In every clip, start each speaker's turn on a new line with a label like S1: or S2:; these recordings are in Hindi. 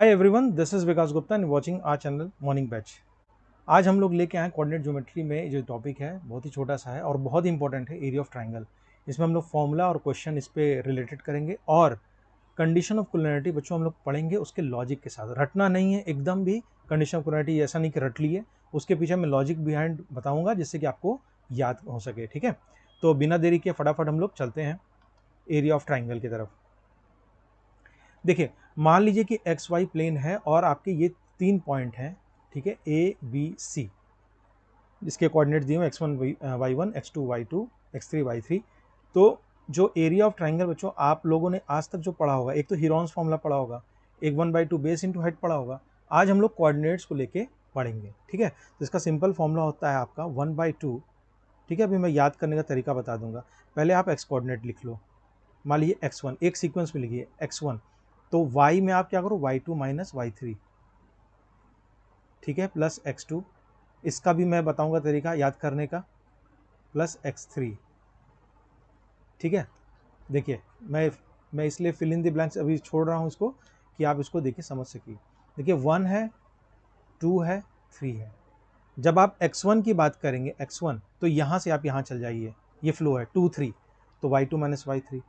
S1: Hi everyone, this is Vikas Gupta and watching our channel morning batch. आज हम लोग लेके आए कोऑर्डिनेट ज्योमेट्री में जो टॉपिक है बहुत ही छोटा सा है और बहुत ही इंपॉर्टेंट है, एरिया ऑफ ट्राइंगल। इसमें हम लोग फॉर्मूला और क्वेश्चन इस पे रिलेटेड करेंगे और कंडीशन ऑफ कुलिनरिटी बच्चों हम लोग पढ़ेंगे उसके लॉजिक के साथ। रटना नहीं है एकदम भी। कंडीशन ऑफ कुलिनरिटी ऐसा नहीं कि रट लिए, उसके पीछे मैं लॉजिक बिहाइंड बताऊंगा जिससे कि आपको याद हो सके। ठीक है, तो बिना देरी के फटाफट हम लोग चलते हैं एरिया ऑफ ट्राइंगल की तरफ। देखिए, मान लीजिए कि एक्स वाई प्लेन है और आपके ये 3 पॉइंट हैं। ठीक है, ए बी सी, जिसके कोऑर्डिनेट दिए हुए x1 y1, x2 y2, x3 y3। तो जो एरिया ऑफ ट्राइंगल बच्चों आप लोगों ने आज तक जो पढ़ा होगा, एक तो हीरोन्स फॉर्मूला पढ़ा होगा, एक 1/2 बेस इंटू हाइट पढ़ा होगा। आज हम लोग कोऑर्डिनेट्स को लेके पढ़ेंगे। ठीक है, तो इसका सिंपल फॉर्मूला होता है आपका 1/2। ठीक है, अभी मैं याद करने का तरीका बता दूंगा। पहले आप एक्स कोऑर्डिनेट लिख लो। मान लीजिए x1 एक सीक्वेंस में लिखिए x1, तो y में आप क्या करो y2 माइनस y3। ठीक है, प्लस x2, इसका भी मैं बताऊंगा तरीका याद करने का, प्लस x3। ठीक है, देखिए मैं इसलिए फिल इन द ब्लैंक्स अभी छोड़ रहा हूँ इसको कि आप इसको देखिए समझ सकिए। देखिए 1 है, 2 है, 3 है। जब आप x1 की बात करेंगे x1, तो यहाँ से आप यहाँ चल जाइए, ये फ्लो है 2 3, तो y2 माइनस y3।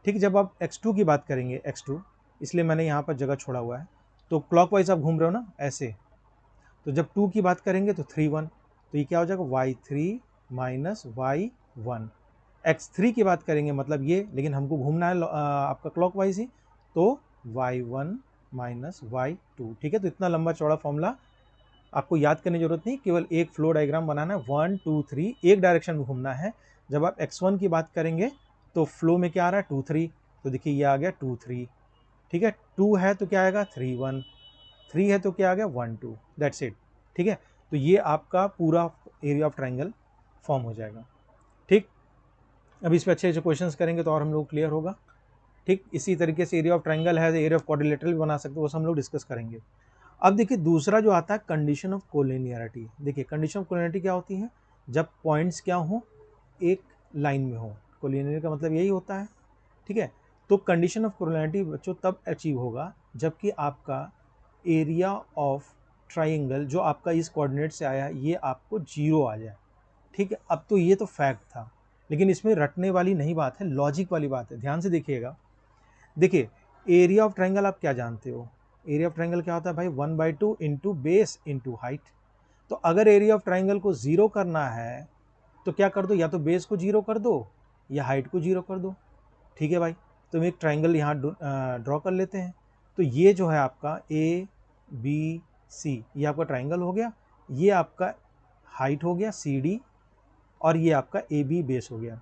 S1: ठीक, जब आप x2 की बात करेंगे x2, इसलिए मैंने यहाँ पर जगह छोड़ा हुआ है, तो क्लॉकवाइज आप घूम रहे हो ना ऐसे। तो जब 2 की बात करेंगे तो 3 1, तो ये क्या हो जाएगा y3 माइनस y1। x3 की बात करेंगे मतलब ये, लेकिन हमको घूमना है आपका क्लॉकवाइज ही, तो y1 माइनस y2। ठीक है, तो इतना लंबा चौड़ा फॉर्मूला आपको याद करने की जरूरत नहीं, केवल एक फ्लो डायग्राम बनाना है, 1 2 3 एक डायरेक्शन में घूमना है। जब आप x1 की बात करेंगे तो फ्लो में क्या आ रहा है 2 3, तो देखिए ये आ गया 2 3। ठीक है, 2 है तो क्या आएगा 3 1, 3 है तो क्या आ गया 1 2, दैट्स इट। ठीक है, तो ये आपका पूरा एरिया ऑफ ट्राइंगल फॉर्म हो जाएगा। ठीक, अब इस पर अच्छे अच्छे क्वेश्चन करेंगे तो और हम लोग क्लियर होगा। ठीक, इसी तरीके से एरिया ऑफ ट्राइंगल है, एरिया ऑफ क्वाड्रिलेटरल भी बना सकते हो, वो सब हम लोग डिस्कस करेंगे। अब देखिए दूसरा जो आता है कंडीशन ऑफ कोलिनियरिटी। देखिए कंडीशन ऑफ कोलिनियरिटी क्या होती है, जब पॉइंट्स क्या हो, एक लाइन में हो। कोलिनियरिटी का मतलब यही होता है। ठीक है, तो कंडीशन ऑफ कोलिनियरिटी बच्चों तब अचीव होगा जबकि आपका एरिया ऑफ ट्राइंगल जो आपका इस कोऑर्डिनेट से आया ये आपको 0 आ जाए। ठीक है, अब तो ये तो फैक्ट था, लेकिन इसमें रटने वाली नहीं बात है, लॉजिक वाली बात है। ध्यान से देखिएगा। देखिए एरिया ऑफ ट्राइंगल आप क्या जानते हो, एरिया ऑफ ट्राइंगल क्या होता है भाई, 1/2 इंटू बेस इंटू हाइट। तो अगर एरिया ऑफ ट्राइंगल को 0 करना है तो क्या कर दो, या तो बेस को 0 कर दो या हाइट को 0 कर दो। ठीक है भाई, तो हम एक ट्राइंगल यहाँ ड्रॉ कर लेते हैं। तो ये जो है आपका ए बी सी, ये आपका ट्राइंगल हो गया, ये आपका हाइट हो गया सी डी, और ये आपका ए बी बेस हो गया।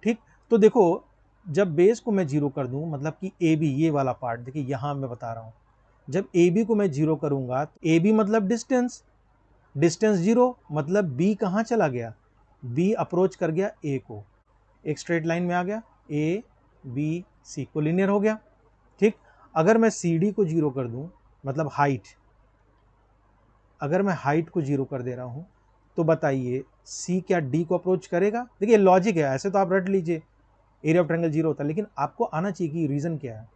S1: ठीक, तो देखो जब बेस को मैं 0 कर दूं, मतलब कि ए बी ये वाला पार्ट, देखिए यहाँ मैं बता रहा हूँ, जब ए बी को मैं 0 करूंगा तो ए बी मतलब डिस्टेंस, डिस्टेंस 0 मतलब बी कहाँ चला गया, बी अप्रोच कर गया ए को, एक स्ट्रेट लाइन में आ गया, ए बी सी को लिनियर हो गया। ठीक, अगर मैं सी डी को 0 कर दूं, मतलब हाइट, अगर मैं हाइट को 0 कर दे रहा हूं, तो बताइए सी क्या डी को अप्रोच करेगा। देखिए लॉजिक है, ऐसे तो आप रट लीजिए एरिया ऑफ ट्रायंगल 0 होता है, लेकिन आपको आना चाहिए कि रीजन क्या है।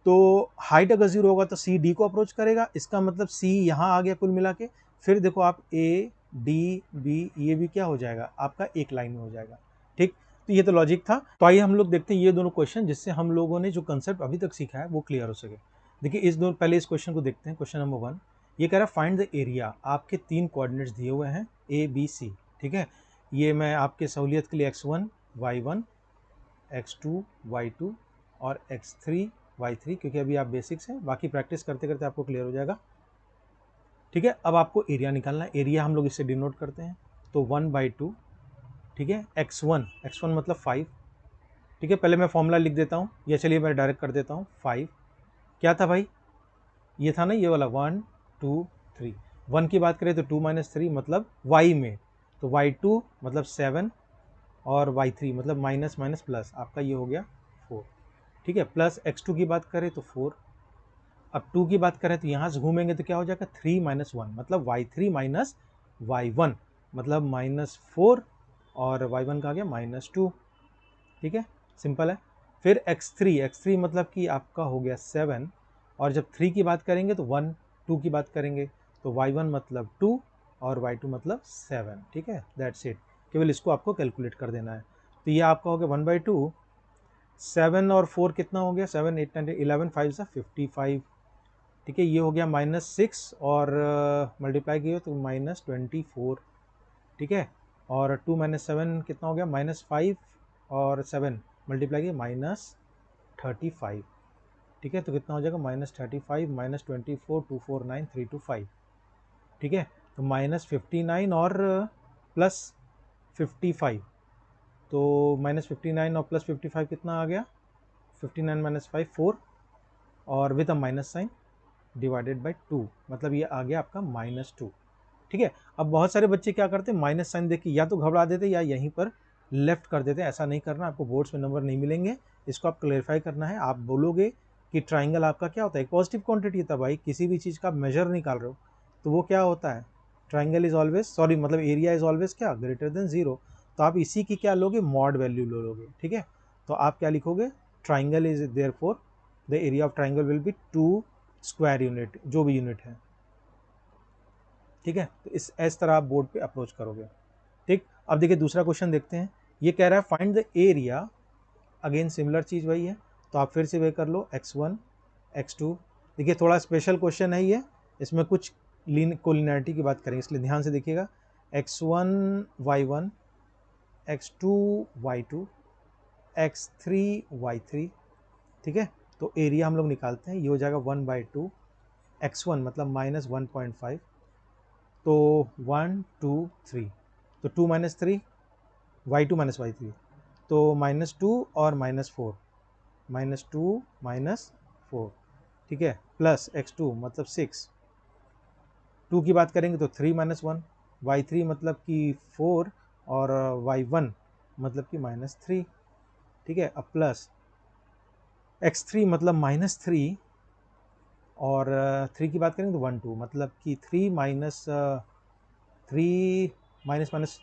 S1: तो हाइट अगर 0 होगा तो सी डी को अप्रोच करेगा, इसका मतलब सी यहाँ आ गया कुल मिला के। फिर देखो आप ए डी बी, ये भी क्या हो जाएगा आपका एक लाइन में हो जाएगा। ठीक, तो ये तो लॉजिक था। तो आइए हम लोग देखते हैं ये दोनों क्वेश्चन, जिससे हम लोगों ने जो कंसेप्ट अभी तक सीखा है वो क्लियर हो सके। देखिए इस दोनों, पहले इस क्वेश्चन को देखते हैं। क्वेश्चन नंबर 1 ये कह रहा है फाइंड द एरिया। आपके 3 कोऑर्डिनेट्स दिए हुए हैं ए बी सी। ठीक है, ये मैं आपके सहूलियत के लिए x1 y1, x2 y2 और x3 y3, क्योंकि अभी आप बेसिक्स हैं, बाकी प्रैक्टिस करते करते आपको क्लियर हो जाएगा। ठीक है, अब आपको एरिया निकालना है। एरिया हम लोग इससे डिनोट करते हैं, तो 1/2। ठीक है, x1 मतलब 5। ठीक है, पहले मैं फॉर्मूला लिख देता हूँ, या चलिए मैं डायरेक्ट कर देता हूँ। 5 क्या था भाई, ये था ना ये वाला 1 2 3। 1 की बात करें तो 2 माइनस 3 मतलब y में, तो y2 मतलब 7, और y3 मतलब माइनस माइनस प्लस, आपका ये हो गया 4। ठीक है, प्लस x2 की बात करें तो 4। अब 2 की बात करें तो यहाँ से घूमेंगे तो क्या हो जाएगा 3 माइनस 1 मतलब y3 माइनस y1 मतलब -4, और y1 का आ गया -2। ठीक है, सिंपल है। फिर x3 मतलब कि आपका हो गया 7, और जब 3 की बात करेंगे तो 1, 2 की बात करेंगे तो y1 मतलब 2 और y2 मतलब 7, ठीक है, दैट्स इट। केवल इसको आपको कैलकुलेट कर देना है। तो ये आपका हो गया 1/2, 7 और 4 कितना हो गया, 7 8 9 11 5 सा 55, ठीक है। ये हो गया -6 और मल्टीप्लाई किए तो -24, ठीक है। और 2 - 7 कितना हो गया, -5 और 7 मल्टीप्लाई किए -35, ठीक है। तो कितना हो जाएगा -35 -24 249 325, ठीक है। तो -59 और +55, तो -59 और +55 कितना आ गया, 59 - 5 4 और with a minus sign divided by 2, मतलब ये आ गया आपका -2, ठीक है। अब बहुत सारे बच्चे क्या करते हैं, माइनस साइन देख के या तो घबरा देते या यहीं पर लेफ्ट कर देते हैं। ऐसा नहीं करना, आपको बोर्ड्स में नंबर नहीं मिलेंगे। इसको आप क्लेरिफाई करना है। आप बोलोगे कि ट्राइंगल आपका क्या होता है, एक पॉजिटिव क्वांटिटी था भाई, किसी भी चीज़ का आप मेजर निकाल रहे हो तो वो क्या होता है, ट्राइंगल इज ऑलवेज, सॉरी मतलब एरिया इज ऑलवेज क्या, ग्रेटर देन 0। तो आप इसी की क्या लोगे, मॉड वैल्यू लोगे, ठीक है। तो आप क्या लिखोगे, triangle is therefore the area of triangle will be 2 square unit, जो भी यूनिट है, ठीक है। तो इस तरह आप बोर्ड पे अप्रोच करोगे, ठीक। अब देखिए दूसरा क्वेश्चन देखते हैं। ये कह रहा है find the area, again similar चीज़ वही है, तो आप फिर से वे कर लो x1 x2। देखिए थोड़ा स्पेशल क्वेश्चन है ये, इसमें कुछ कोलिनियरिटी की बात करेंगे, इसलिए ध्यान से देखिएगा। x1 y1 x2 y2 x3 y3, ठीक है। तो एरिया हम लोग निकालते हैं, ये हो जाएगा 1/2, x1 मतलब -1.5, तो 1 2 3, तो 2 - 3 y2 - y3, तो -2 और -4, -2 -4, ठीक है, प्लस x2 मतलब 6, 2 की बात करेंगे तो 3 - 1, y3 मतलब कि 4 और y1 मतलब कि -3, ठीक है। अब प्लस x3 मतलब -3 और 3 की बात करेंगे तो 1 2 मतलब कि 3 माइनस 3 माइनस माइनस,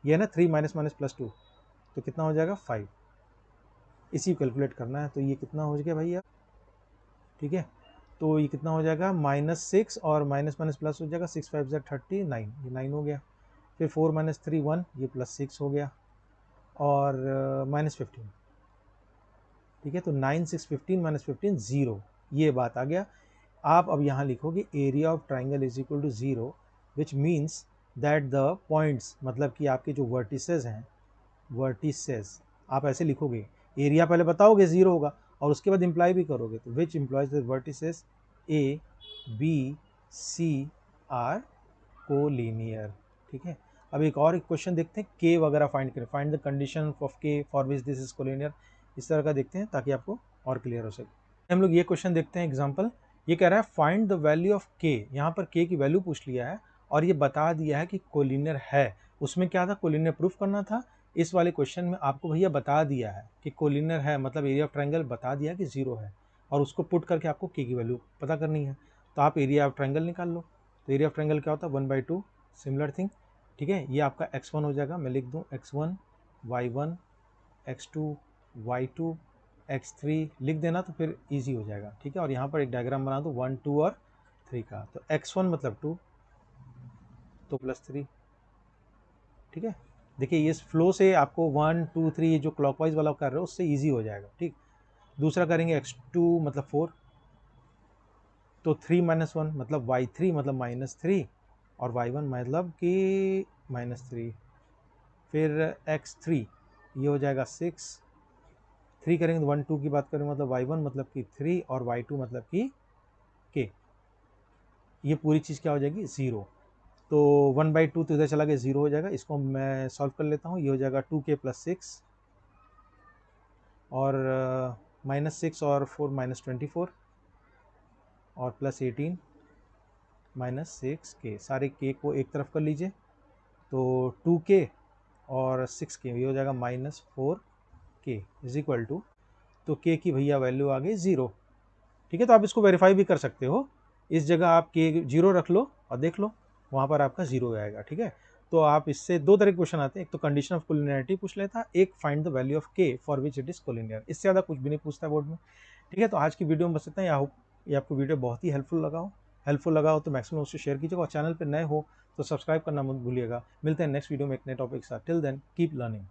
S1: ये है ना 3 माइनस माइनस +2, तो कितना हो जाएगा 5। इसी को कैलकुलेट करना है, तो ये कितना हो गया भैया, ठीक है। तो ये कितना हो जाएगा, -6 और माइनस माइनस प्लस हो जाएगा, 6 5 39, ये 9 हो गया। फिर 4 - 3 1, ये +6 हो गया और -15, ठीक है। तो 9 6 15 -15 0, ये बात आ गया। आप अब यहाँ लिखोगे area of triangle is equal to 0, which means that the points, मतलब कि आपके जो वर्टिसेस हैं, वर्टिसेस आप ऐसे लिखोगे, एरिया पहले बताओगे 0 होगा और उसके बाद इंप्लाई भी करोगे, तो which implies the vertices A B C are collinear, ठीक है। अब एक और क्वेश्चन देखते हैं, के वगैरह फाइंड करें, फाइंड द कंडीशन ऑफ के for which this is collinear, इस तरह का देखते हैं ताकि आपको और क्लियर हो सके। हम लोग ये क्वेश्चन देखते हैं एग्जाम्पल। ये कह रहा है फाइंड द वैल्यू ऑफ के, यहाँ पर के की वैल्यू पूछ लिया है और ये बता दिया है कि कोलिनियर है। उसमें क्या था, कोलिनियर प्रूफ करना था। इस वाले क्वेश्चन में आपको भैया बता दिया है कि कोलिनियर है, मतलब एरिया ऑफ ट्रायंगल बता दिया कि 0 है और उसको पुट करके आपको के की वैल्यू पता करनी है। तो आप एरिया ऑफ ट्रायंगल निकाल लो। तो एरिया ऑफ ट्रायंगल क्या होता है, 1/2, सिमिलर थिंग, ठीक है। ये आपका x1 हो जाएगा, मैं लिख दूँ x1 y1 x2 y2 x3 लिख देना, तो फिर इजी हो जाएगा, ठीक है। और यहाँ पर एक डायग्राम बना दो 1 2 और 3 का। तो x1 मतलब 2, तो +3, ठीक है। देखिए इस फ्लो से आपको 1 2 3 जो क्लॉकवाइज वाला कर रहे हो उससे इजी हो जाएगा, ठीक। दूसरा करेंगे x2 मतलब 4, तो 3 - 1 मतलब y3 मतलब -3 और y1 मतलब कि -3, फिर x3 ये हो जाएगा 6, 3 करेंगे तो 1 2 की बात करें मतलब y1 मतलब कि 3 और y2 मतलब कि k, ये पूरी चीज़ क्या हो जाएगी 0। तो 1/2 तो इधर चला गया 0 हो जाएगा। इसको मैं सॉल्व कर लेता हूँ, ये हो जाएगा 2k + 6 और -6 और 4 -24 और +18 -6k, सारे k को एक तरफ कर लीजिए, तो 2k और 6k ये हो जाएगा -4k इज इक्वल टू, तो k की भैया वैल्यू आ गई 0, ठीक है। तो आप इसको वेरीफाई भी कर सकते हो, इस जगह आप k 0 रख लो और देख लो वहाँ पर आपका 0 आएगा, ठीक है। तो आप इससे दो तरह के क्वेश्चन आते हैं, एक तो कंडीशन ऑफ कोलिनियरिटी पूछ लेता, एक find the value of k for which it is collinear, इससे ज़्यादा कुछ भी नहीं पूछता बोर्ड में, ठीक है। तो आज की वीडियो में बस इतना ही। आई होप ये आपको वीडियो बहुत ही हेल्पफुल लगा हो तो मैक्सिमम उससे शेयर कीजिएगा, और चैनल पर नए हो तो सब्सक्राइब करना मत भूलिएगा। मिलते हैं नेक्स्ट वीडियो में एक नए टॉपिक के साथ। Till then keep learning.